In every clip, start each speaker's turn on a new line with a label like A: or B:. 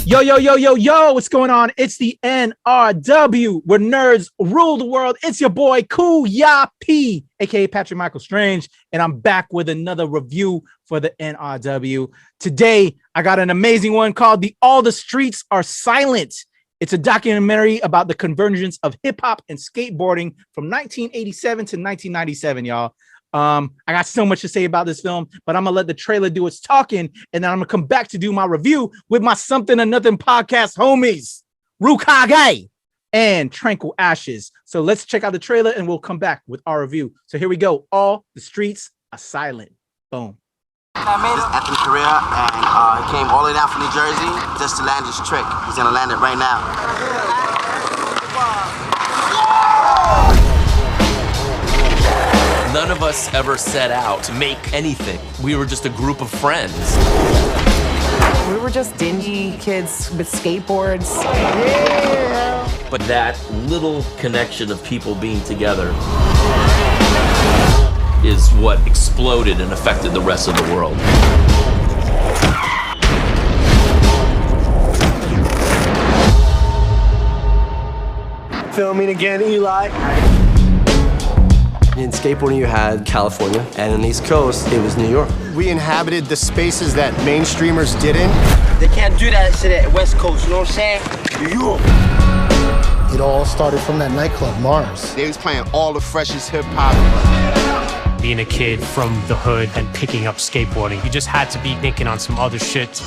A: Yo, yo, yo, yo, yo, what's going on? It's the NRW, where nerds rule the world. It's your boy, Kuya P, aka Patrick Michael Strange, and I'm back with another review for the NRW. Today, I got an amazing one called All the Streets Are Silent. It's a documentary about the convergence of hip-hop and skateboarding from 1987 to 1997, y'all. I got so much to say about this film, but I'm gonna let the trailer do its talking, and then I'm gonna come back to do my review with my Something or Nothing podcast homies, Rukage and Tranquil Ashes. So let's check out the trailer and we'll come back with our review. So here we go. All the streets are silent. Boom.
B: This is Anthony Correa, and he came all the way down from New Jersey just to land this trick. He's gonna land it right now.
C: None of us ever set out to make anything. We were just a group of friends.
D: We were just dingy kids with skateboards.
C: Yeah. But that little connection of people being together is what exploded and affected the rest of the world.
E: Filming again, Eli. In skateboarding, you had California, and on the East Coast, it was New York.
F: We inhabited the spaces that mainstreamers didn't.
B: They can't do that shit at West Coast, you know what I'm saying? New York.
F: It all started from that nightclub, Mars.
G: They was playing all the freshest hip-hop.
H: Being a kid from the hood and picking up skateboarding, you just had to be thinking on some other shit.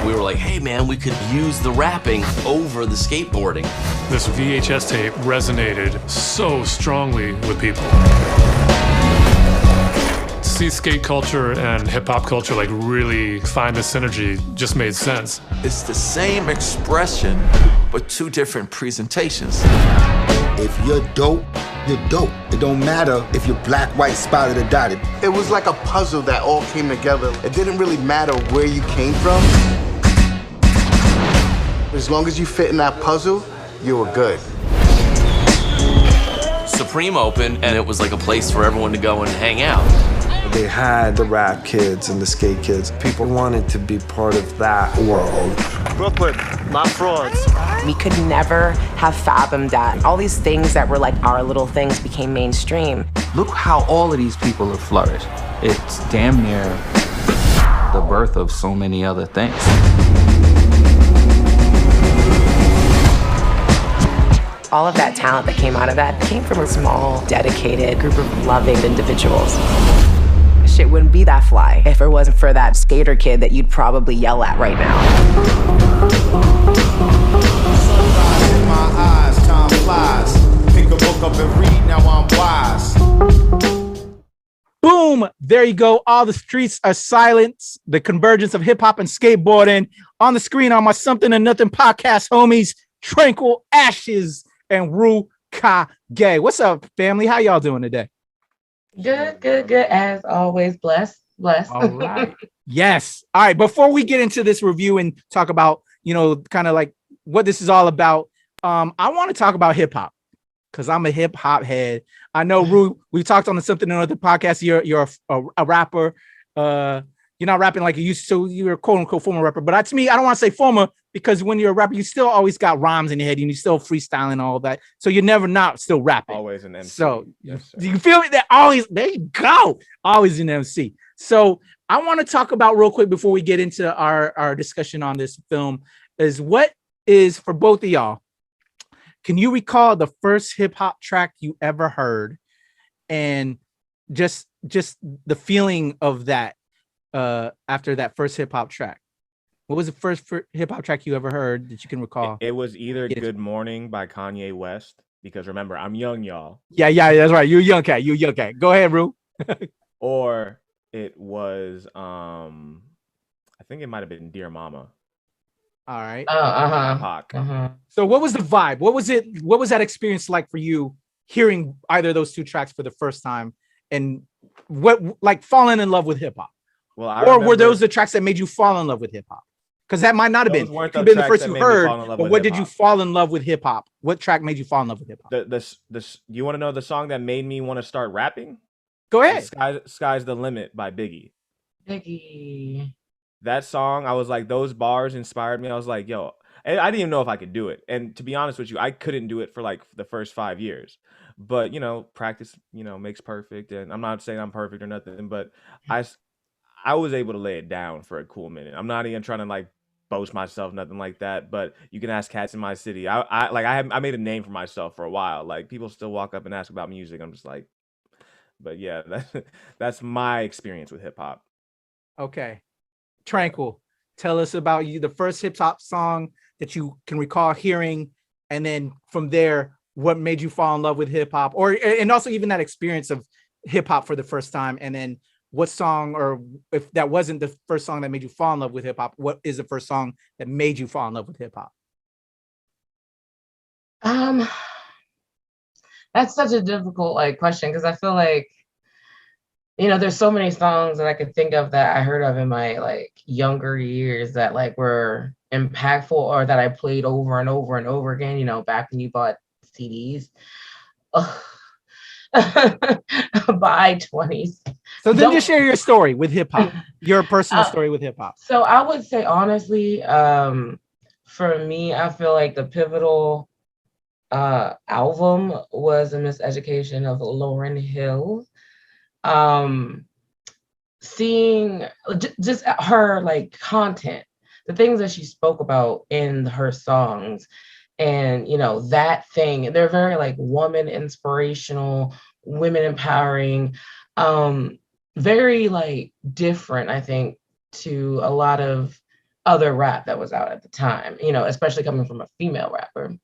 C: We were like, hey man, we could use the rapping over the skateboarding.
I: This VHS tape resonated so strongly with people. To see skate culture and hip hop culture like really find the synergy just made sense.
J: It's the same expression, but two different presentations.
K: If you're dope, you're dope. It don't matter if you're black, white, spotted, or dotted.
G: It was like a puzzle that all came together. It didn't really matter where you came from. As long as you fit in that puzzle, you were good.
C: Supreme opened, and it was like a place for everyone to go and hang out.
L: They had the rap kids and the skate kids. People wanted to be part of that world.
E: Brooklyn, not frauds.
D: We could never have fathomed that. All these things that were like our little things became mainstream.
M: Look how all of these people have flourished. It's damn near the birth of so many other things.
D: All of that talent that came out of that came from a small, dedicated group of loving individuals. Shit wouldn't be that fly if it wasn't for that skater kid that you'd probably yell at right now.
N: Sunrise in my eyes, time flies. Pick a book up and read, now I'm wise.
A: Boom! There you go. All the streets are silent. The convergence of hip hop and skateboarding on the screen on my Something or Nothing podcast homies, Tranquil Ashes and Rukage. What's up, family? How y'all doing today?
O: Good. As always, blessed.
A: All right. Yes. All right. Before we get into this review and talk about, kind of like what this is all about, I want to talk about hip hop because I'm a hip hop head. I know, Ru, we talked on the Something or Other podcast. You're a rapper. You're not rapping like you used to. You're a quote unquote former rapper. But to me, I don't want to say former because when you're a rapper, you still always got rhymes in your head and you're still freestyling and all that. So you're never not still rapping.
P: Always an MC.
A: So
P: yes, sir.
A: Do you feel me? That always, there you go. Always an MC. So I want to talk about real quick before we get into our discussion on this film is what is for both of y'all. Can you recall the first hip hop track you ever heard and just the feeling of that after that first hip hop track? What was the first hip hop track you ever heard that you can recall?
P: It was either Good Morning by Kanye West, because remember, I'm young, y'all.
A: Yeah, that's right. You're a young cat. Go ahead, Ru.
P: Or it was, I think it might have been Dear Mama.
A: All right. So what was the vibe? What was it? What was that experience like for you hearing either of those two tracks for the first time? And what, like, falling in love with hip hop?
P: Well,
A: or were those the tracks that made you fall in love with hip hop? Because that might not have been. It could have been the first you heard. But what did you fall in love with hip hop? What track made you fall in love with hip hop?
P: You want to know the song that made me want to start rapping?
A: Go ahead.
P: Sky's the Limit by Biggie. that song, I was like, those bars inspired me. I was like, yo, and I didn't even know if I could do it. And to be honest with you, I couldn't do it for like the first 5 years. But practice, makes perfect. And I'm not saying I'm perfect or nothing, but I was able to lay it down for a cool minute. I'm not even trying to like boast myself, nothing like that. But you can ask cats in my city. I made a name for myself for a while. Like people still walk up and ask about music. I'm just like, but yeah, that's my experience with hip hop.
A: Okay. Tranquil, tell us about the first hip hop song that you can recall hearing, and then from there, what made you fall in love with hip hop, and also even that experience of hip hop for the first time, and then what song, or if that wasn't the first song that made you fall in love with hip hop, what is the first song that made you fall in love with hip hop?
O: That's such a difficult question, because I feel like there's so many songs that I could think of that I heard of in my younger years that were impactful, or that I played over and over and over again, back when you bought CDs. By 20s.
A: So then just share your story with hip hop, your personal story with hip hop.
O: So I would say, honestly, for me, I feel like the pivotal album was A Miseducation of Lauryn Hill. Seeing just her content, the things that she spoke about in her songs, and that thing, they're very woman inspirational, women empowering, very different, I think, to a lot of other rap that was out at the time, especially coming from a female rapper.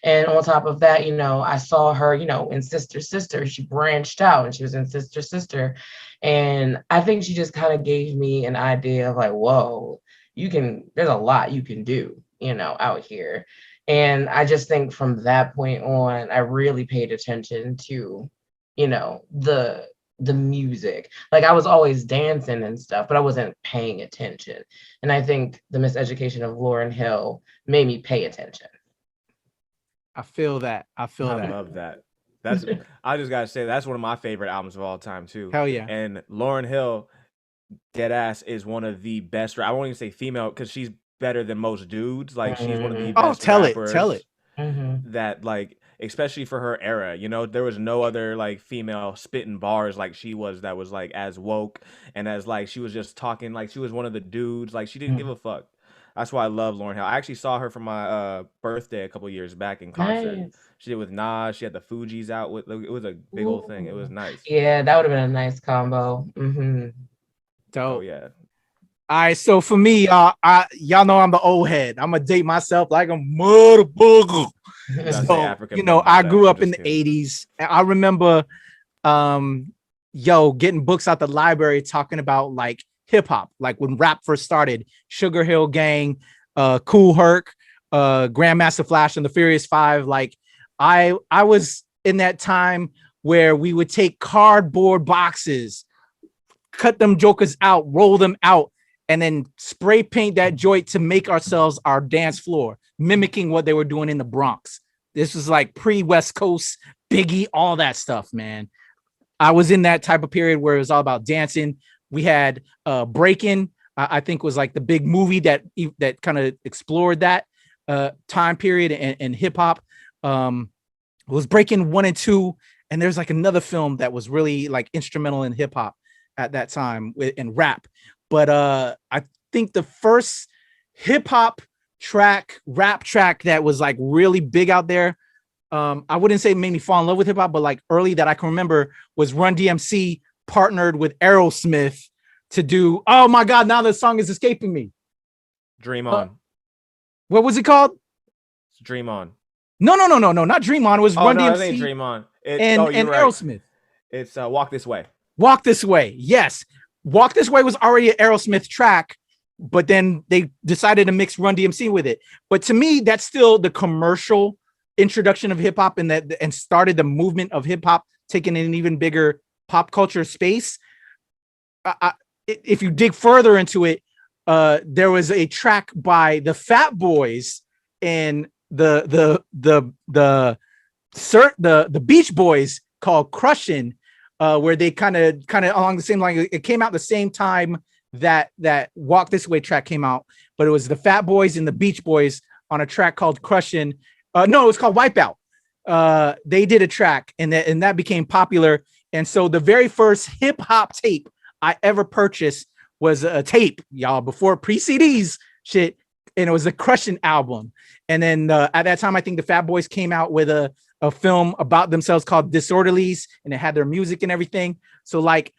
O: And on top of that, I saw her, in Sister Sister. She branched out and she was in Sister Sister. And I think she just kind of gave me an idea of whoa, there's a lot you can do, out here. And I just think from that point on, I really paid attention to, the music. I was always dancing and stuff, but I wasn't paying attention. And I think The Miseducation of Lauryn Hill made me pay attention.
A: I feel that. I
P: love that. That's I just gotta say that's one of my favorite albums of all time too.
A: Hell yeah.
P: And Lauryn Hill, deadass, is one of the best. I won't even say female, because she's better than most dudes. She's one of the best
A: tell
P: rappers
A: it.
P: That especially for her era, there was no other female spitting bars like she was, that was as woke, and as she was just talking she was one of the dudes. She didn't give a fuck. That's why I love Lauryn Hill. I actually saw her for my birthday a couple years back in concert. Nice. She did with Nas. She had the Fugees out with. It was a big old thing. It was nice.
O: Yeah, that would have been a nice combo. Mm-hmm.
A: Dope.
P: Oh yeah.
A: All right, so for me, y'all know I'm the old head. I'm gonna date myself like a motherfucker. So, I grew up in the 80s. And I remember, getting books out the library talking about hip hop, when rap first started. Sugar Hill Gang, Kool Herc, Grandmaster Flash, and the Furious Five. I was in that time where we would take cardboard boxes, cut them jokers out, roll them out, and then spray paint that joint to make ourselves our dance floor, mimicking what they were doing in the Bronx. This was pre-West Coast, Biggie, all that stuff, man. I was in that type of period where it was all about dancing. We had Breakin', I think was the big movie that kind of explored that time period, and hip hop. Was Breakin' 1 and 2, and there's another film that was really instrumental in hip hop at that time in rap. But I think the first hip hop rap track that was really big out there, I wouldn't say it made me fall in love with hip hop, but early that I can remember was Run DMC partnered with Aerosmith to do, oh my God, now the song is escaping me.
P: Dream On.
A: What was it called?
P: Dream On.
A: No, not Dream On. It was Run DMC.
P: It ain't Dream On.
A: And right. Aerosmith.
P: It's Walk This Way.
A: Walk This Way. Yes. Walk This Way was already an Aerosmith track, but then they decided to mix Run DMC with it. But to me, that's still the commercial introduction of hip hop, and started the movement of hip hop taking an even bigger pop culture space. If you dig further into it, there was a track by the Fat Boys and the Beach Boys called Crushin', where they kind of along the same line. It came out the same time that Walk This Way track came out, but it was the Fat Boys and the Beach Boys on a track called Crushin'. No, it was called Wipeout. They did a track and that became popular. And so the very first hip hop tape I ever purchased was a tape, y'all, before pre-CDs shit. And it was the Crushin' album. And then at that time, I think the Fat Boys came out with a film about themselves called Disorderlies, and it had their music and everything. So like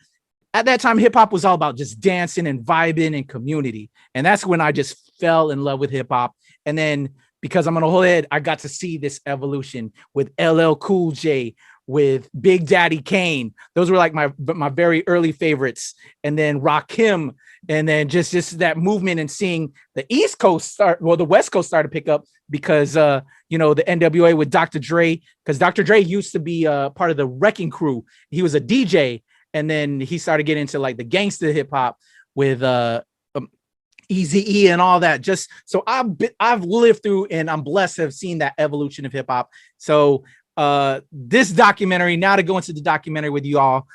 A: at that time, hip hop was all about just dancing and vibing and community. And that's when I just fell in love with hip hop. And then because I'm on a whole head, I got to see this evolution with LL Cool J, with Big Daddy Kane. Those were like my very early favorites. And then Rakim, and then just that movement and seeing the East Coast the West Coast start to pick up because the NWA with Dr. Dre, because Dr. Dre used to be part of the Wrecking Crew. He was a DJ, and then he started getting into like the gangster hip hop with Eazy-E and all that. Just so I've lived through, and I'm blessed to have seen that evolution of hip hop. So this documentary, now to go into the documentary with you all,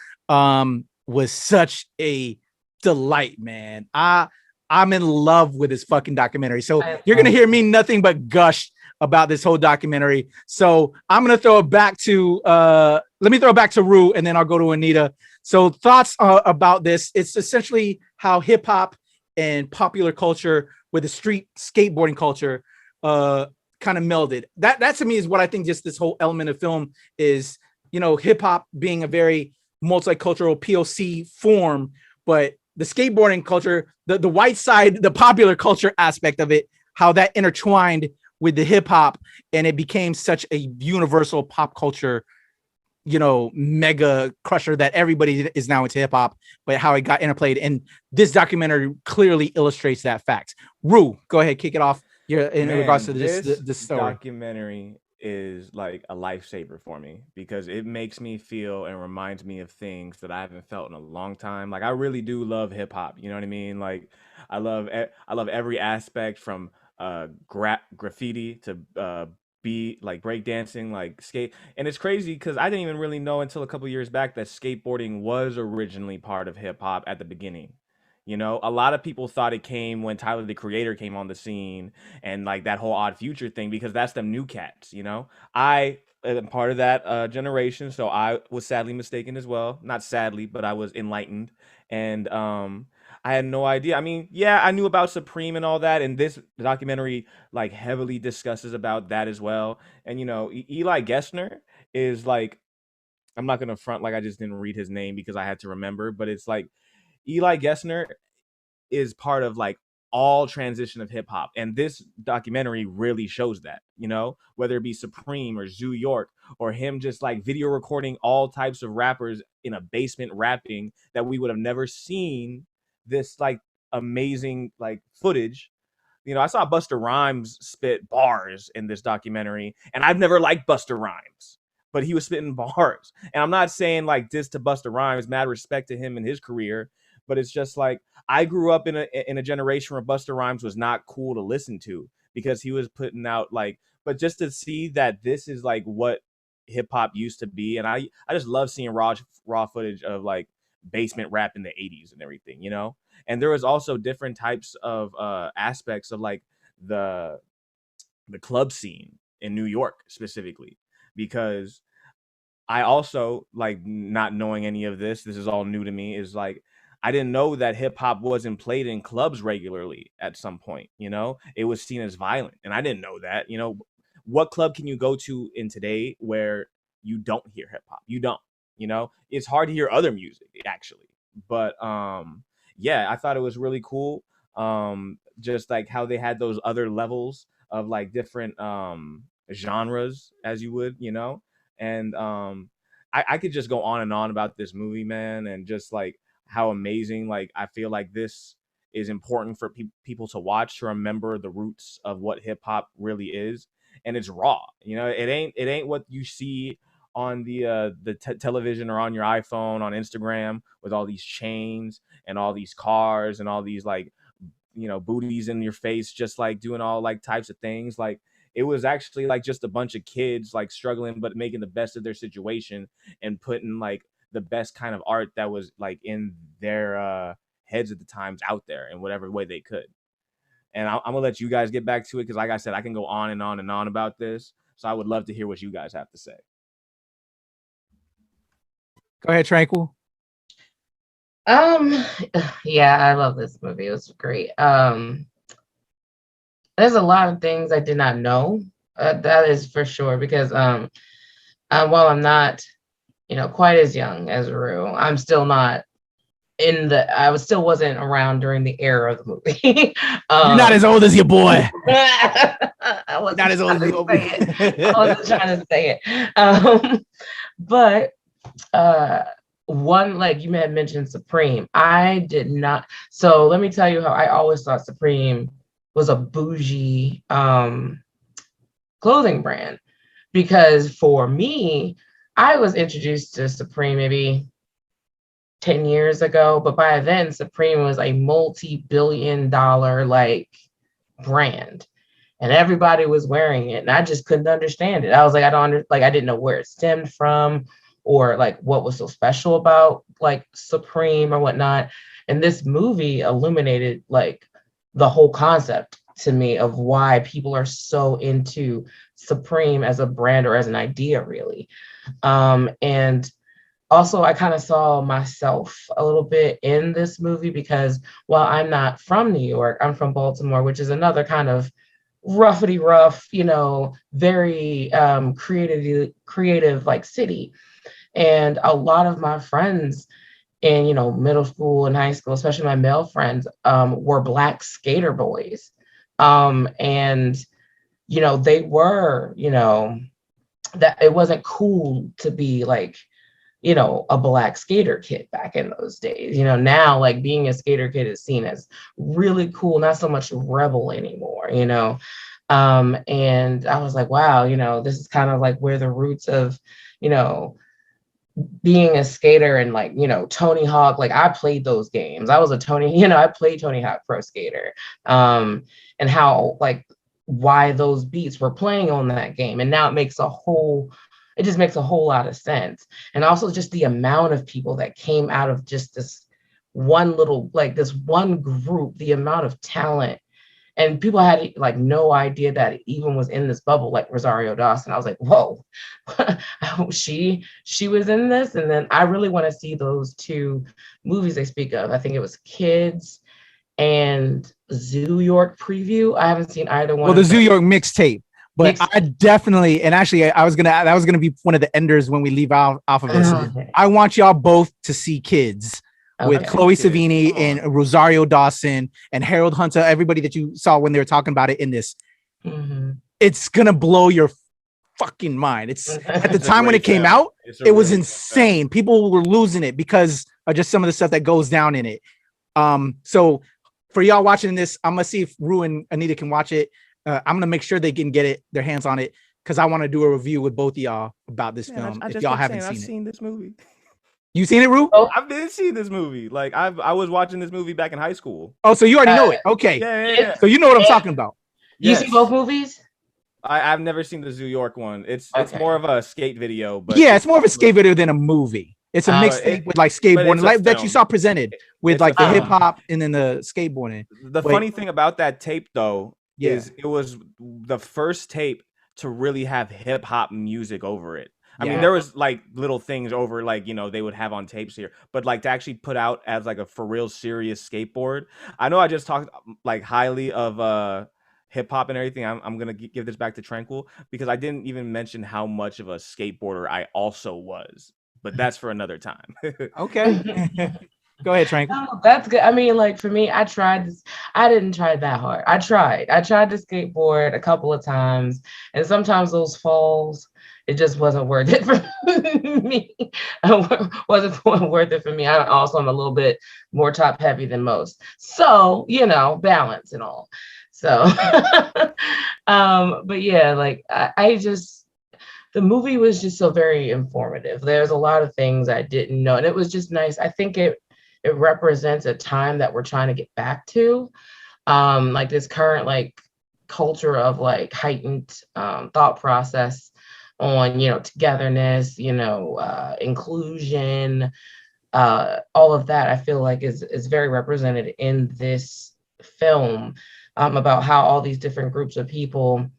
A: was such a delight, man. I'm in love with this fucking documentary. So you're gonna hear me nothing but gush about this whole documentary. So I'm gonna throw it back to let me throw it back to Rue, and then I'll go to Anita. So thoughts about this? It's essentially how hip hop and popular culture with the street skateboarding culture kind of melded. That to me is what I think just this whole element of film is, hip hop being a very multicultural POC form, but the skateboarding culture, the white side, the popular culture aspect of it, how that intertwined with the hip hop, and it became such a universal pop culture, mega crusher that everybody is now into hip hop, but how it got interplayed. And this documentary clearly illustrates that fact. Rue, go ahead, kick it off. In regards to this story.
P: Documentary is like a lifesaver for me because it makes me feel and reminds me of things that I haven't felt in a long time. Like I really do love hip hop. You know what I mean? Like I love every aspect from graffiti to be like breakdancing, like skate. And it's crazy because I didn't even really know until a couple years back that skateboarding was originally part of hip hop at the beginning. A lot of people thought it came when Tyler the Creator came on the scene and like that whole Odd Future thing, because that's them new cats. I am part of that generation, so I was sadly mistaken as well. Not sadly, but I was enlightened, and I had no idea. I mean, yeah, I knew about Supreme and all that, and this documentary like heavily discusses about that as well. And Eli Gessner is like, I'm not gonna front like I just didn't read his name because I had to remember, but it's like Eli Gessner is part of like all transition of hip hop. And this documentary really shows that, whether it be Supreme or Zoo York or him just like video recording all types of rappers in a basement rapping that we would have never seen this like amazing like footage. I saw Busta Rhymes spit bars in this documentary, and I've never liked Busta Rhymes, but he was spitting bars. And I'm not saying like this to Busta Rhymes, mad respect to him and his career, but it's just like I grew up in a generation where Busta Rhymes was not cool to listen to because he was putting out like, but just to see that this is like what hip hop used to be. And I just love seeing raw footage of like basement rap in the 80s and everything, And there was also different types of aspects of like the club scene in New York specifically, because I also, like, not knowing any of this is all new to me, is like I didn't know that hip hop wasn't played in clubs regularly at some point. It was seen as violent, and I didn't know that. What club can you go to in today where you don't hear hip hop? You don't. It's hard to hear other music actually, but yeah, I thought it was really cool. Just like how they had those other levels of like different genres, as you would, and I could just go on and on about this movie, man, and just like how amazing, like I feel like this is important for people to watch, to remember the roots of what hip hop really is. And it's raw, it ain't what you see on the television or on your iPhone, on Instagram, with all these chains and all these cars and all these like, booties in your face, just like doing all like types of things. Like it was actually like just a bunch of kids like struggling, but making the best of their situation and putting like the best kind of art that was like in their heads of the times out there in whatever way they could. And I'm gonna let you guys get back to it because, like I said, I can go on and on and on about this. So I would love to hear what you guys have to say.
A: Go ahead, Tranquil.
O: Yeah, I love this movie. It was great. There's a lot of things I did not know. That is for sure, because while I'm not, quite as young as Rue, I'm still not still wasn't around during the era of the movie.
A: You're not as old as your boy.
O: I wasn't
A: not as old as your boy.
O: I wasn't trying to say it. But one, like you had mentioned Supreme. I did not. So let me tell you how I always thought Supreme was a bougie clothing brand, because for me, I was introduced to Supreme maybe 10 years ago, but by then Supreme was a multi-billion-dollar brand, and everybody was wearing it, and I just couldn't understand it. I was like, I didn't know where it stemmed from, or what was so special about Supreme or whatnot. And this movie illuminated the whole concept to me of why people are so into Supreme as a brand or as an idea, really. And also, I kind of saw myself a little bit in this movie, because while I'm not from New York, I'm from Baltimore, which is another kind of roughity rough, very creative city. And a lot of my friends in, middle school and high school, especially my male friends, were Black skater boys. And, they were, that it wasn't cool to be a Black skater kid back in those days. Now being a skater kid is seen as really cool, not so much rebel anymore, and I was like, wow, this is kind of where the roots of, being a skater and Tony Hawk, I played those games. I was a I played Tony Hawk Pro Skater, and how why those beats were playing on that game. And now it just makes a whole lot of sense. And also just the amount of people that came out of just this one little, this one group, the amount of talent. And people had no idea that it even was in this bubble, like Rosario Dawson. I was like, whoa, she was in this. And then I really want to see those two movies they speak of. I think it was Kids and Zoo York Preview. I haven't seen either one.
A: Well, the Zoo York mixtape. But I definitely, and actually, that was gonna be one of the enders when we leave off of this. Okay. I want y'all both to see Kids. With Chloe Savini and Rosario Dawson and Harold Hunter, everybody that you saw when they were talking about it in this. Mm-hmm. It's gonna blow your fucking mind. It's at the time when it came out, it was insane. People were losing it because of just some of the stuff that goes down in it. So for y'all watching this, I'm gonna see if Rue and Anita can watch it. I'm gonna make sure they can get their hands on it, because I want to do a review with both of y'all about this film. If y'all haven't seen it,
P: I've seen this movie.
A: You seen it, Rue?
P: Oh, I've been seeing this movie. I was watching this movie back in high school.
A: Oh, so you already know it. Okay.
P: Yeah.
A: So you know what I'm talking about.
O: You see both movies?
P: I've never seen the Zoo York one. It's more of a skate video, but
A: it's more of a skate video than a movie. It's a mixtape with skateboarding, that you saw presented with the hip hop and then the skateboarding.
P: The funny thing about that tape though is it was the first tape to really have hip hop music over it. I mean, there was little things over they would have on tapes here, but to actually put out as a for real serious skateboard. I know I just talked highly of hip hop and everything. I'm gonna give this back to Tranquil, because I didn't even mention how much of a skateboarder I also was, but that's for another time.
A: Okay. Go ahead, Tranquil.
O: Oh, that's good. I mean, for me, I tried this. I didn't try that hard. I tried to skateboard a couple of times, and sometimes those falls, it just wasn't worth it for me. Wasn't worth it for me. I also am a little bit more top heavy than most. So, balance and all. So, but yeah, I just, the movie was just so very informative. There's a lot of things I didn't know, and it was just nice. I think it represents a time that we're trying to get back to. This current, culture of heightened thought process on togetherness, inclusion, all of that I feel like is very represented in this film, about how all these different groups of people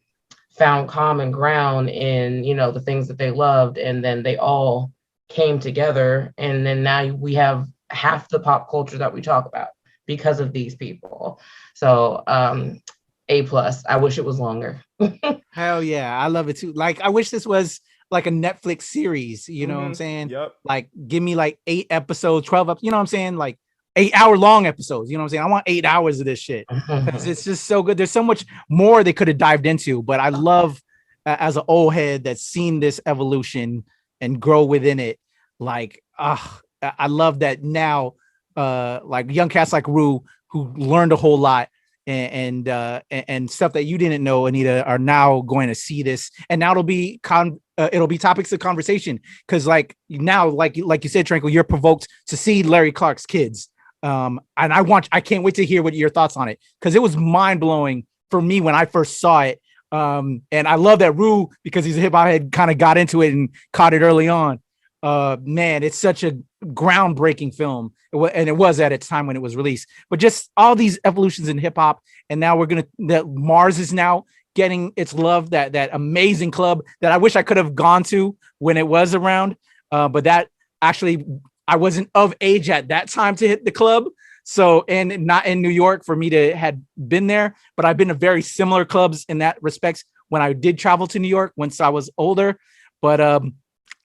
O: found common ground in, you know, the things that they loved, and then they all came together, and then now we have half the pop culture that we talk about because of these people. So A+. I wish it was longer.
A: Hell yeah, I love it too. Like, I wish this was like a Netflix series, you know what I'm saying?
P: Yep.
A: Like, give me like 8 episodes, 12 up, you know what I'm saying? Like 8-hour long episodes, you know what I'm saying? I want 8 hours of this shit because it's just so good. There's so much more they could have dived into, but I love as an old head that's seen this evolution and grow within it. Like, I love that now, like young cats like Rue, who learned a whole lot and stuff that you didn't know, Anita, are now going to see this, and now it'll be topics of conversation, because like now, like you said, Tranquil, you're provoked to see Larry Clark's Kids, and I can't wait to hear what your thoughts on it, because it was mind-blowing for me when I first saw it, and I love that Rue, because he's a hip-hop head, kind of got into it and caught it early on. Man, it's such a groundbreaking film, and it was at its time when it was released. But just all these evolutions in hip hop, and now that Mars is now getting its love, that amazing club that I wish I could have gone to when it was around. But that actually, I wasn't of age at that time to hit the club, so, and not in New York for me to had been there. But I've been to very similar clubs in that respects when I did travel to New York once I was older. But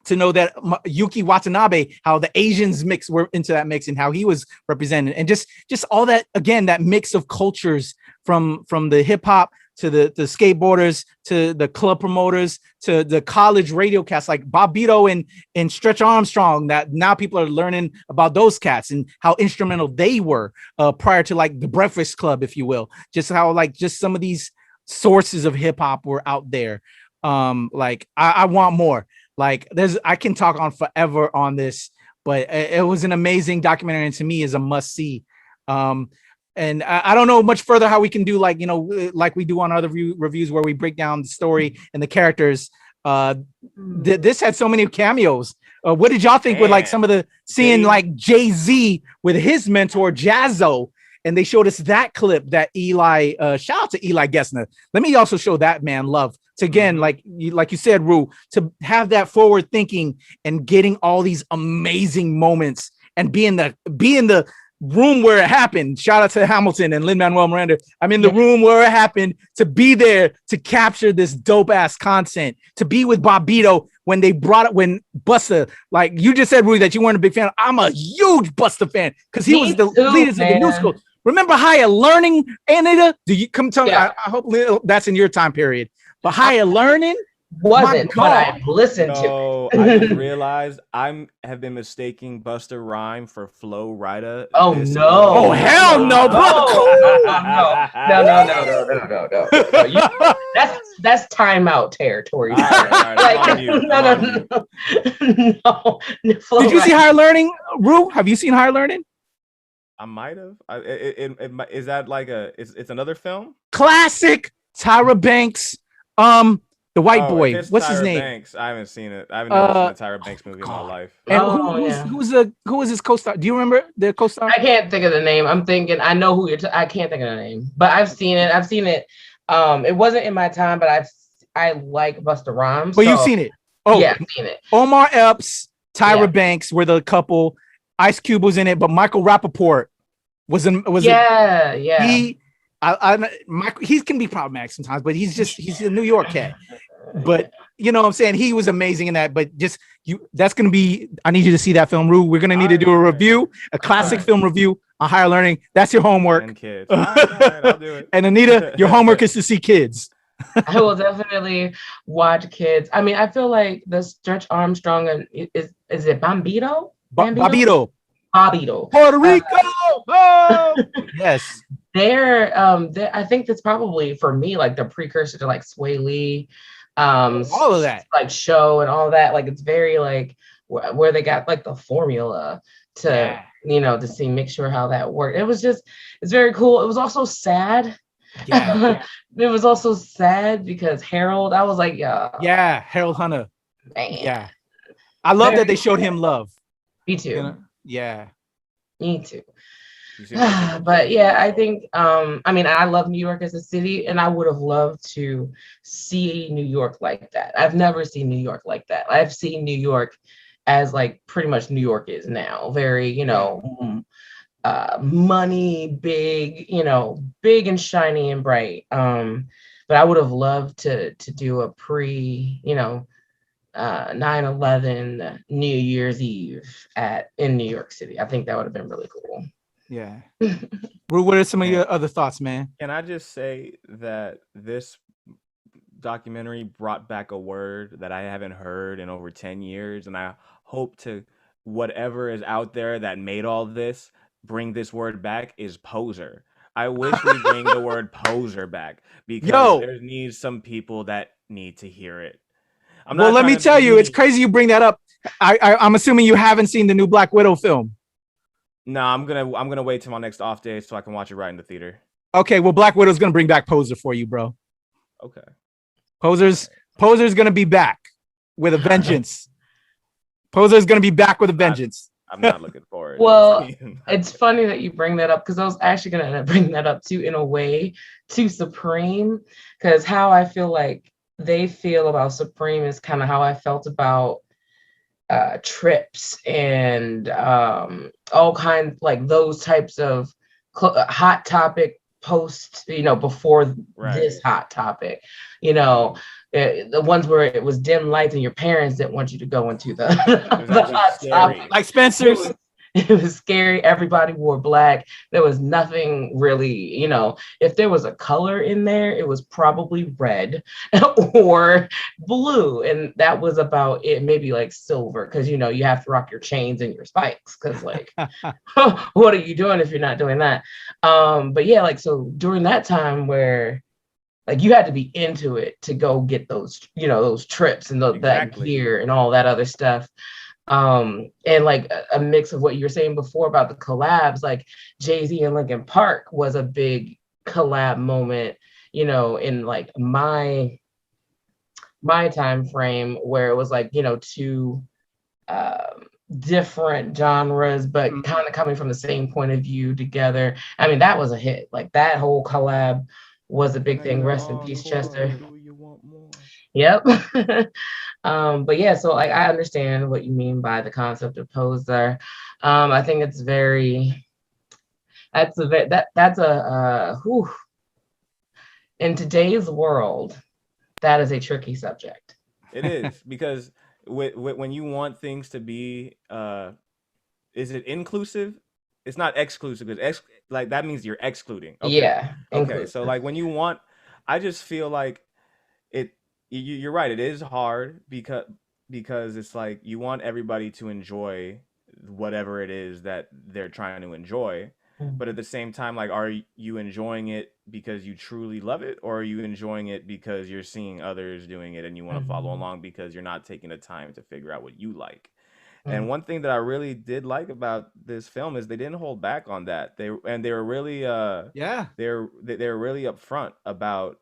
A: to know that Yuki Watanabe, how the Asians were into that mix and how he was represented, and just all that, again, that mix of cultures from the hip hop to the skateboarders to the club promoters to the college radio cats like Bobbito and Stretch Armstrong, that now people are learning about those cats and how instrumental they were prior to like the Breakfast Club, if you will. Just how like just some of these sources of hip hop were out there. Like I want more. Like I can talk on forever on this, but it was an amazing documentary, and to me is a must see. And I don't know much further how we can do, like, you know, like we do on other reviews where we break down the story and the characters. This had so many cameos. What did y'all think with like some of the seeing like Jay-Z with his mentor Jazzo? And they showed us that clip that Eli, shout out to Eli Gessner. Let me also show that man love to, again, like you said, Rue, to have that forward thinking and getting all these amazing moments and be in the room where it happened. Shout out to Hamilton and Lin-Manuel Miranda. I'm in the room where it happened, to be there to capture this dope ass content, to be with Bobbito when they brought it, when Busta, like you just said, Rue, that you weren't a big fan. I'm a huge Busta fan because he was the leaders of the new school. Remember Higher Learning, Anita? Do you come tell me? I hope that's in your time period. But Higher Learning
O: wasn't, but I listened to it.
P: I just realized I have been mistaking Busta Rhyme for Flo Rida.
O: Oh no!
A: Oh hell no, brother!
O: No. That's timeout territory.
P: All right,
O: No.
A: Did you see Higher Learning, Rue? Have you seen Higher Learning?
P: I might have. Is that like it's another film?
A: Classic. Tyra Banks. The white boy. What's
P: Tyra
A: his name?
P: Banks. I haven't seen it. I haven't never seen a Tyra Banks movie in my life.
A: And who was his co-star? Do you remember the co-star?
O: I can't think of the name. I'm thinking I know who you're. I can't think of the name, but I've seen it. It wasn't in my time, but I like Busta Rhymes.
A: But you've seen it. Oh
O: yeah, I've seen it.
A: Omar Epps, Tyra Banks were the couple. Ice Cube was in it, but Michael Rappaport was
O: yeah.
A: He can be problematic sometimes, but he's a New York cat. But you know what I'm saying? He was amazing in that. But that's going to be, I need you to see that film, Rue. We're going to need to do a review, a classic film review on Higher Learning. That's your homework.
P: And Kids. All right, I'll do it.
A: And Anita, your homework is to see Kids.
O: I will definitely watch Kids. I mean, I feel like the Stretch Armstrong and is it Bobbito?
A: Bobbito. Puerto Rico. Yes.
O: I think that's probably for me like the precursor to like Sway Lee,
A: all of that,
O: like show and all that. Like it's very like where they got like the formula to to see, make sure how that worked. It's very cool. It was also sad.
A: Yeah.
O: It was also sad because Harold, I was like,
A: Harold Hunter.
O: Man.
A: Yeah. I love that they showed him love.
O: Me too.
A: Yeah.
O: Me too.
P: You seem like someone
O: But
P: who-
O: yeah, I think I mean I love New York as a city, and I would have loved to see New York like that. I've never seen New York like that. I've seen New York as like pretty much New York is now. Very, money, big, big and shiny and bright. But I would have loved to do a pre, 9/11 New Year's Eve in New York City. I think that would have been really cool.
A: Yeah. What are some of your other thoughts, man?
P: Can I just say that this documentary brought back a word that I haven't heard in over 10 years, and I hope to whatever is out there that made all this bring this word back is poser. I wish we bring the word poser back because there needs some people that need to hear it.
A: Well, let me tell you, it's crazy you bring that up. I'm assuming you haven't seen the new Black Widow film.
P: No, I'm gonna wait till my next off day so I can watch it right in the theater.
A: Okay, well, Black Widow's gonna bring back Poser for you, bro.
P: Okay.
A: Poser's gonna be back with a vengeance. Poser's gonna be back with a vengeance.
P: I'm not looking forward.
O: Well, it's funny that you bring that up because I was actually going to bring that up too, in a way, to Supreme, because how I feel like they feel about Supreme is kind of how I felt about Trips and all kinds like those types of hot topic posts, before this hot topic, the ones where it was dim lights and your parents didn't want you to go into the hot topic.
A: Like Spencer's.
O: It was scary. Everybody wore black. There was nothing really, if there was a color in there, it was probably red or blue. And that was about it, maybe like silver, because, you have to rock your chains and your spikes because like, what are you doing if you're not doing that? But yeah, like, so during that time where like you had to be into it to go get those, those trips and that gear and all that other stuff. And like a mix of what you were saying before about the collabs, like Jay-Z and Linkin Park was a big collab moment, in like my time frame where it was like, two different genres, but kind of coming from the same point of view together. I mean, that was a hit. Like that whole collab was a big thing. Rest in peace, Chester. Yep. But yeah, so like I understand what you mean by the concept of poser. I think it's in today's world, that is a tricky subject.
P: It is because when you want things to be, is it inclusive? It's not exclusive because like that means you're excluding. Okay.
O: Yeah.
P: Okay.
O: Inclusive.
P: So like when you want, I just feel like you're right. It is hard because it's like you want everybody to enjoy whatever it is that they're trying to enjoy. But at the same time, like, are you enjoying it because you truly love it, or are you enjoying it because you're seeing others doing it and you want to follow along because you're not taking the time to figure out what you like? And one thing that I really did like about this film is they didn't hold back on that. They were really they were really upfront about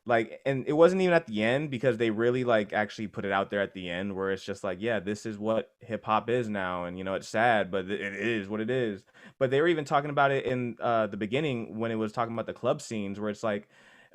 P: like, and it wasn't even at the end because they really like actually put it out there at the end where it's just like, yeah, this is what hip hop is now, and it's sad, but it is what it is. But they were even talking about it in the beginning when it was talking about the club scenes where it's like,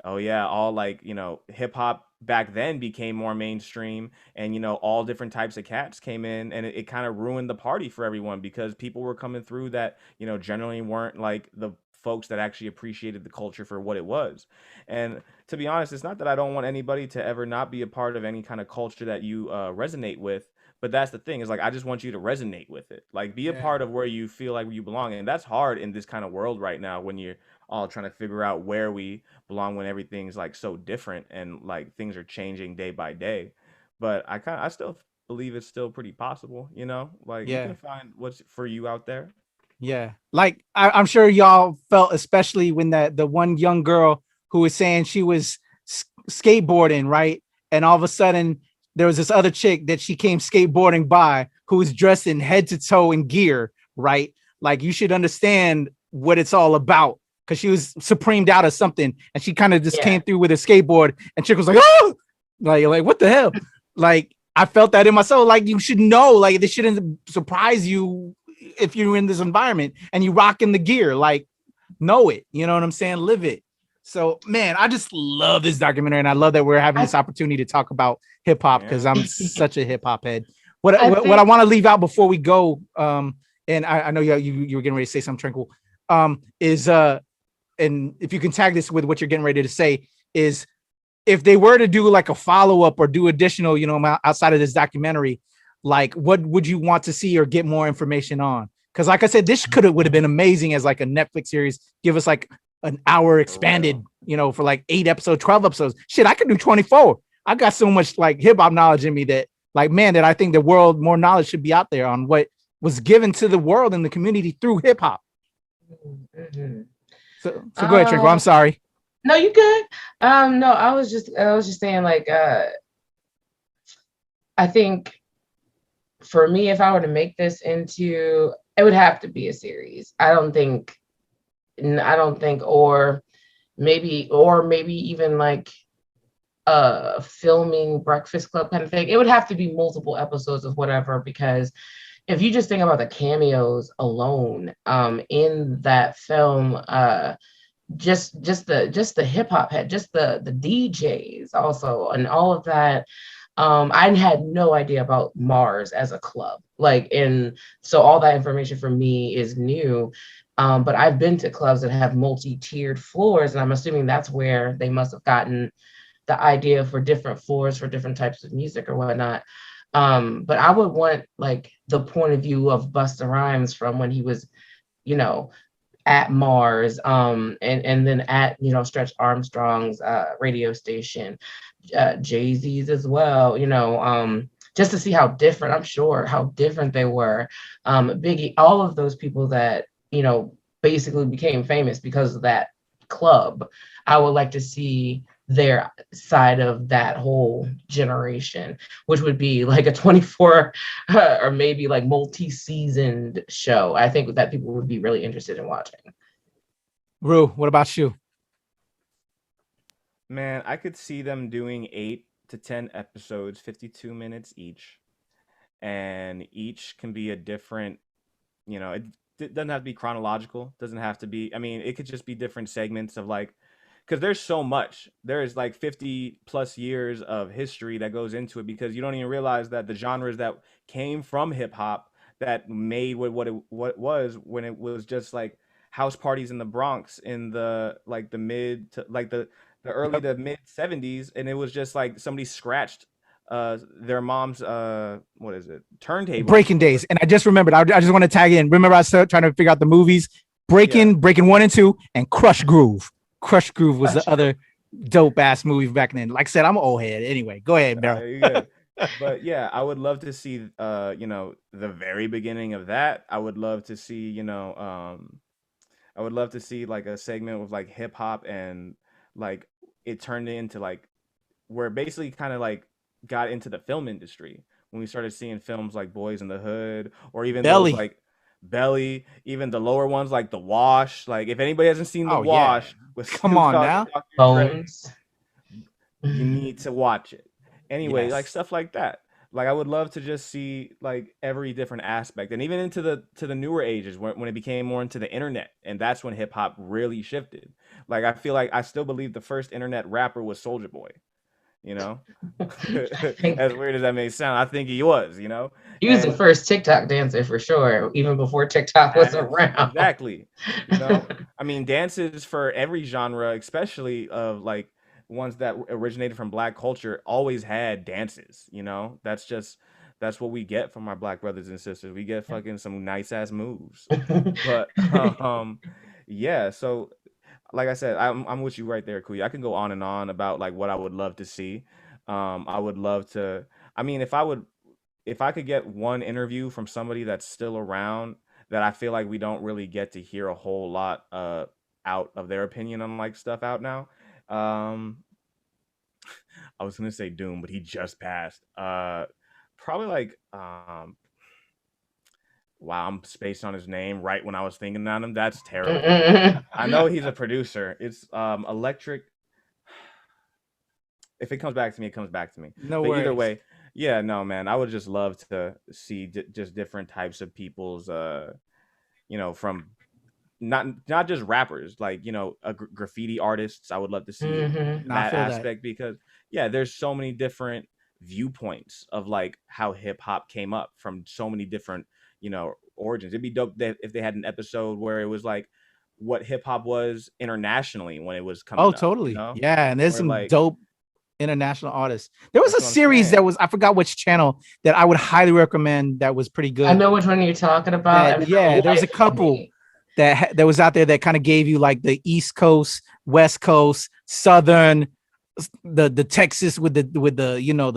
P: oh yeah, all like, hip hop back then became more mainstream and, all different types of cats came in and it kind of ruined the party for everyone because people were coming through that, generally weren't like the folks that actually appreciated the culture for what it was. And to be honest, it's not that I don't want anybody to ever not be a part of any kind of culture that you resonate with. But that's the thing is like, I just want you to resonate with it. Like be a part of where you feel like you belong. And that's hard in this kind of world right now when you're all trying to figure out where we belong when everything's like so different and like things are changing day by day. But I still believe it's still pretty possible, like you can find what's for you out there.
A: Yeah. Like I'm sure y'all felt, especially when the one young girl who was saying she was skateboarding, right? And all of a sudden there was this other chick that she came skateboarding by who was dressed in head to toe in gear, right? Like you should understand what it's all about because she was supremed out of something and she kind of just came through with a skateboard and chick was like, oh, like what the hell? Like I felt that in my soul. Like you should know, like this shouldn't surprise you if you're in this environment and you rocking the gear, like know it, you know what I'm saying? Live it. So man, I just love this documentary, and I love that we're having this opportunity to talk about hip hop because I'm such a hip hop head. What I want to leave out before we go, and I know you were getting ready to say something, Tranquil, is and if you can tag this with what you're getting ready to say, is if they were to do like a follow-up or do additional, you know, outside of this documentary, like what would you want to see or get more information on? Because like I said, this would have been amazing as like a Netflix series. Give us like an hour expanded, you know, for like 8 episodes, 12 episodes. Shit, I could do 24. I got so much like hip hop knowledge in me that like, man, that I think the world, more knowledge should be out there on what was given to the world and the community through hip hop.
O: Mm-hmm.
A: So go ahead, Tranquil. I'm sorry.
O: No, you good. No, I was just saying like, I think for me, if I were to make this into, it would have to be a series. I don't think, or maybe even like filming Breakfast Club kind of thing. It would have to be multiple episodes of whatever, because if you just think about the cameos alone in that film, just the hip hop head, just the DJs also, and all of that. I had no idea about Mars as a club, so all that information for me is new. But I've been to clubs that have multi-tiered floors, and I'm assuming that's where they must have gotten the idea for different floors for different types of music or whatnot. But I would want like the point of view of Busta Rhymes from when he was, you know, at Mars, and then at, you know, Stretch Armstrong's radio station, Jay-Z's as well, you know, just to see how different, I'm sure how different they were. Biggie, all of those people that, you know, basically became famous because of that club. I would like to see their side of that whole generation, which would be like a 24 or maybe like multi-seasoned show. I think that people would be really interested in watching.
A: Rue, what about you?
P: Man, I could see them doing 8 to 10 episodes, 52 minutes each, and each can be a different, you know, it doesn't have to be chronological, doesn't have to be, I mean, it could just be different segments of like, because there's so much, there is like 50 plus years of history that goes into it, because you don't even realize that the genres that came from hip hop that made what it was when it was just like house parties in the Bronx in the like the mid to like the early to mid 70s, and it was just like somebody scratched their mom's turntable.
A: Breaking Days. And I just remembered, I just want to tag in. Remember I started trying to figure out the movies, Breaking 1 and 2, and Crush Groove. Crush Groove was the other dope ass movie back then. Like I said, I'm an old head. Anyway, go ahead, Meryl.
P: But yeah, I would love to see you know, the very beginning of that. I would love to see, you know, I would love to see like a segment with like hip hop, and like it turned into like where it basically kind of like got into the film industry when we started seeing films like Boys in the Hood, or even
A: Belly.
P: those like Belly, even the lower ones like The Wash. Like if anybody hasn't seen The Wash, with
A: come on now,
O: Bones,
P: you need to watch it. Anyway,
A: Yes.
P: like stuff like that. Like I would love to just see like every different aspect, and even into the newer ages when it became more into the internet, and that's when hip hop really shifted. Like I feel like I still believe the first internet rapper was Soulja Boy. You know, as weird as that may sound, I think he was. You know,
O: He was the first TikTok dancer for sure, even before TikTok was around.
P: Exactly. You know, I mean, dances for every genre, especially of like ones that originated from Black culture, always had dances. You know, that's what we get from our Black brothers and sisters. We get fucking some nice ass moves. But yeah, so like I said, I'm with you right there, Kuya. I can go on and on about like what I would love to see. I would love to. I mean, if I could get one interview from somebody that's still around that I feel like we don't really get to hear a whole lot out of their opinion on like stuff out now. I was gonna say Doom, but he just passed. Probably like wow, I'm spaced on his name right when I was thinking on him. That's terrible. I know he's a producer. It's Electric. If it comes back to me, it comes back to me.
A: No
P: But either
A: worries.
P: way, Yeah, no, man. I would just love to see just different types of people's, from not just rappers, like graffiti artists. I would love to see
O: Mm-hmm.
A: Nah, I
P: that
A: feel that.
P: aspect because yeah, there's so many different viewpoints of like how hip hop came up from so many different origins. It'd be dope if they had an episode where it was like what hip hop was internationally when it was coming
A: Oh,
P: up.
A: totally. Yeah, and there's
P: Where,
A: some
P: like,
A: dope international artists. There was a
P: That's what I'm
A: series that
P: saying.
A: was, I forgot which channel, that I would highly recommend, that was pretty good.
O: I know which one you're talking about.
A: That- yeah, there was a couple that was out there that kind of gave you like the East Coast, West Coast, Southern, the Texas with the the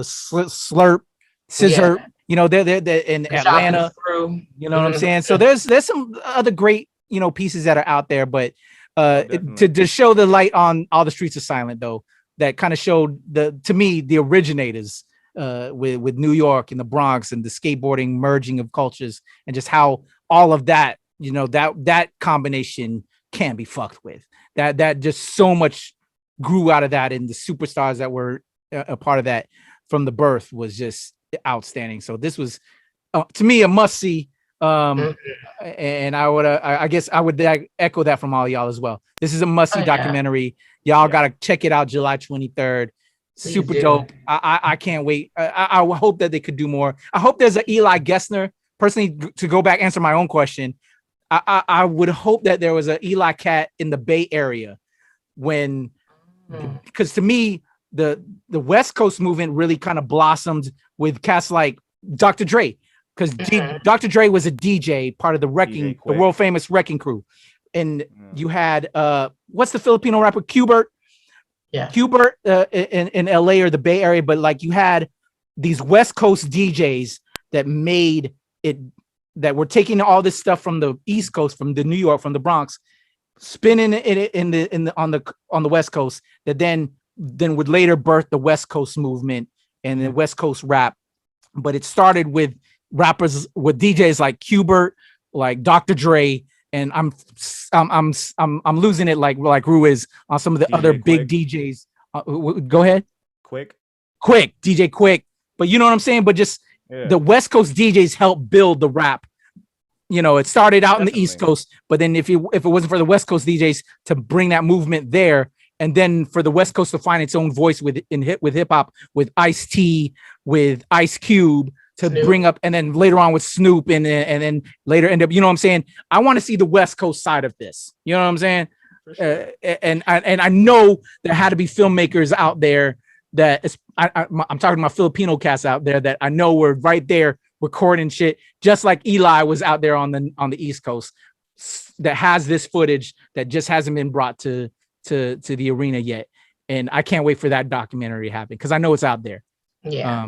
A: slurp, scissor. They're in
O: The shopping
A: Atlanta.
O: crew.
A: You know what I'm saying? So there's some other great pieces that are out there, but to show the light on All the Streets Are Silent, though, that kind of showed to me the originators with New York and the Bronx and the skateboarding merging of cultures, and just how all of that that combination can be fucked with. That just so much grew out of that, and the superstars that were a part of that from the birth was just outstanding. So this was to me a must see. And I guess I would echo that from all y'all as well. This is a must see documentary. Y'all gotta check it out July 23rd. Super dope. I can't wait. I hope that they could do more. I hope there's an Eli Gessner. Personally, to go back answer my own question, I would hope that there was an Eli Cat in the Bay Area because to me the West Coast movement really kind of blossomed with cats like Dr. Dre, because Dr. Dre was a DJ, part of the world famous Wrecking Crew, and you had what's the Filipino rapper Qbert?
O: Yeah,
A: Qbert in LA or the Bay Area, but like you had these West Coast DJs that made it, that were taking all this stuff from the East Coast, from the New York, from the Bronx, spinning it on the West Coast, that then would later birth the West Coast movement and the West Coast rap. But it started with rappers, with DJs like Qbert, like Dr. Dre, and I'm losing it like Rue is on some of the other big DJs. Go ahead. Quick, DJ Quick. But you know what I'm saying? But just the West Coast DJs helped build the rap. It started out in the East Coast, but then if it wasn't for the West Coast DJs to bring that movement there, and then for the West Coast to find its own voice with hip hop, with Ice-T, with Ice Cube, to bring up, and then later on with Snoop, and then later end up, you know what I'm saying? I want to see the West Coast side of this. You know what I'm saying? Sure. And I know there had to be filmmakers out there that I'm talking about Filipino cats out there that I know were right there recording shit, just like Eli was out there on the East Coast, that has this footage that just hasn't been brought to the arena yet. And I can't wait for that documentary to happen, because I know it's out there.
O: Yeah.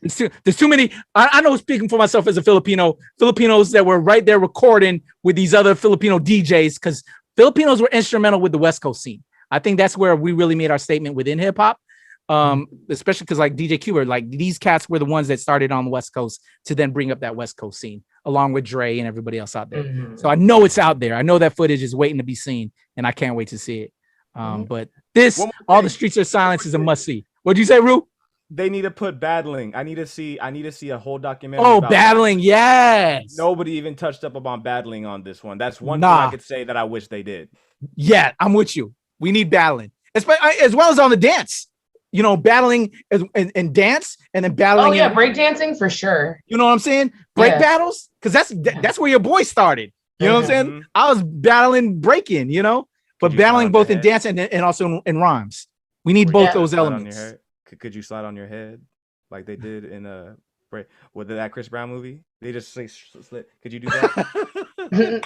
A: There's too many. I know, speaking for myself as a Filipinos that were right there recording with these other Filipino DJs, because Filipinos were instrumental with the West Coast scene. I think that's where we really made our statement within hip hop. Especially because like DJ Qbert, like these cats were the ones that started on the West Coast to then bring up that West Coast scene, along with Dre and everybody else out there. So I know it's out there. I know that footage is waiting to be seen, and I can't wait to see it. But this, All the Streets Are Silent, is a must see. What'd you say, Rue?
P: They need to put battling. I need to see a whole documentary.
A: Oh, battling, yes.
P: Nobody even touched up on battling on this one. That's one thing I could say that I wish they did.
A: Yeah, I'm with you. We need battling, as well as on the dance. Battling and dance, and then battling.
O: Oh yeah, breakdancing for sure.
A: You know what I'm saying? Break battles, because that's where your boy started. You know what I'm saying? I was battling breaking, but battling both in dance and also in rhymes. We need both those elements.
P: Could you slide on your head like they did in with that Chris Brown movie? They just slid. Could you do that?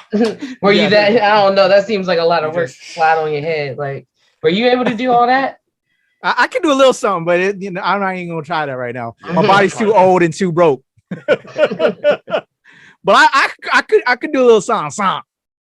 O: Were you that? I don't know. That seems like a lot of work. Slide on your head. Like, were you able to do all that?
A: I can do a little something, but I'm not even gonna try that right now. My body's too old and too broke. But I could do a little song.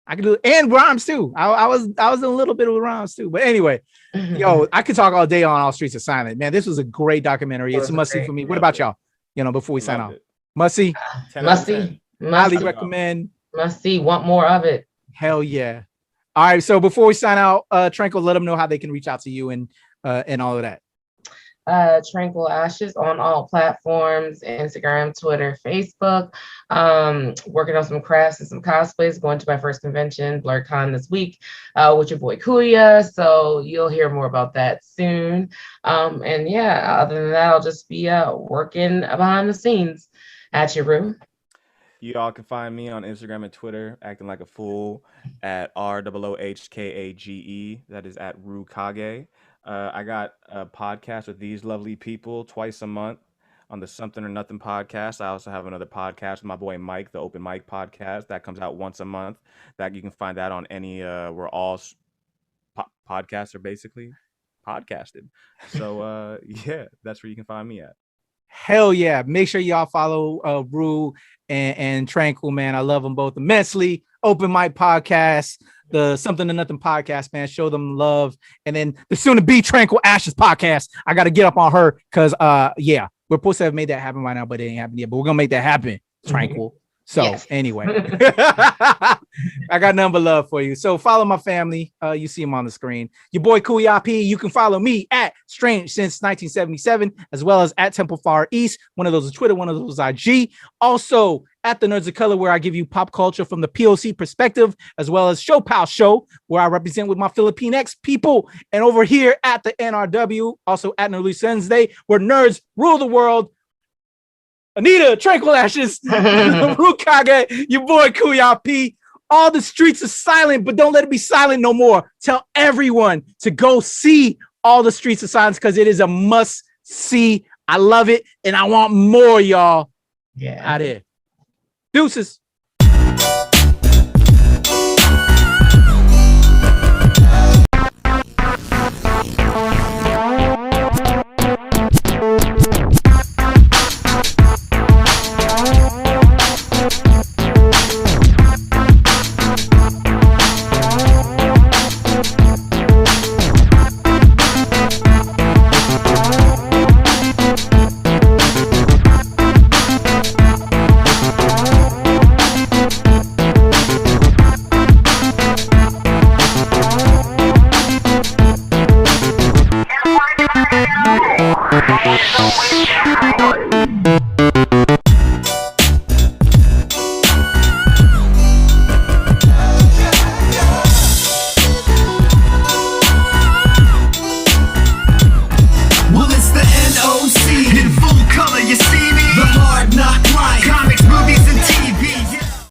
A: I could do, and rhymes too. I was in a little bit of rhymes too. But anyway, I could talk all day on All Streets Are Silent. Man, this was a great documentary. It's a must see for me. What about y'all? Before we sign off, must see. Highly recommend.
O: Must see. Want more of it?
A: Hell yeah! All right. So before we sign out, Tranquil, let them know how they can reach out to you and all of that.
O: Tranquil Ashes on all platforms, Instagram, Twitter, Facebook. Working on some crafts and some cosplays, going to my first convention, BlurCon, this week with your boy Kuya. So you'll hear more about that soon. And yeah, other than that, I'll just be working behind the scenes at your room.
P: You all can find me on Instagram and Twitter, acting like a fool, at ROOHKAGE. That is at Rukage. I got a podcast with these lovely people twice a month on the Something or Nothing podcast. I also have another podcast with my boy Mike, the Open Mic podcast. That comes out once a month. That you can find that on any, where all podcasts are basically podcasted. So, yeah, that's where you can find me at.
A: Hell yeah. Make sure y'all follow Rue and Tranquil, man. I love them both immensely. Open Mic Podcast, the Something to Nothing podcast, man. Show them love. And then the soon to be Tranquil Ashes podcast. I got to get up on her because, yeah, we're supposed to have made that happen right now, but it ain't happened yet. But we're going to make that happen, Tranquil. So anyway, I got nothing but love for you. So follow my family. You see him on the screen. Your boy Kuya P. You can follow me at Strange Since 1977, as well as at Temple Far East. One of those is Twitter, one of those is IG. Also at the Nerds of Color, where I give you pop culture from the POC perspective, as well as Show Pal Show, where I represent with my Filipinx people. And over here at the NRW, also at Nerdy Wednesday, where nerds rule the world. Anita, Tranquil Ashes, Rukage, your boy Kuya P. All the streets are silent, but don't let it be silent no more. Tell everyone to go see All the Streets of Silence because it is a must see. I love it, and I want more, y'all.
O: Yeah.
A: Out here. Deuces.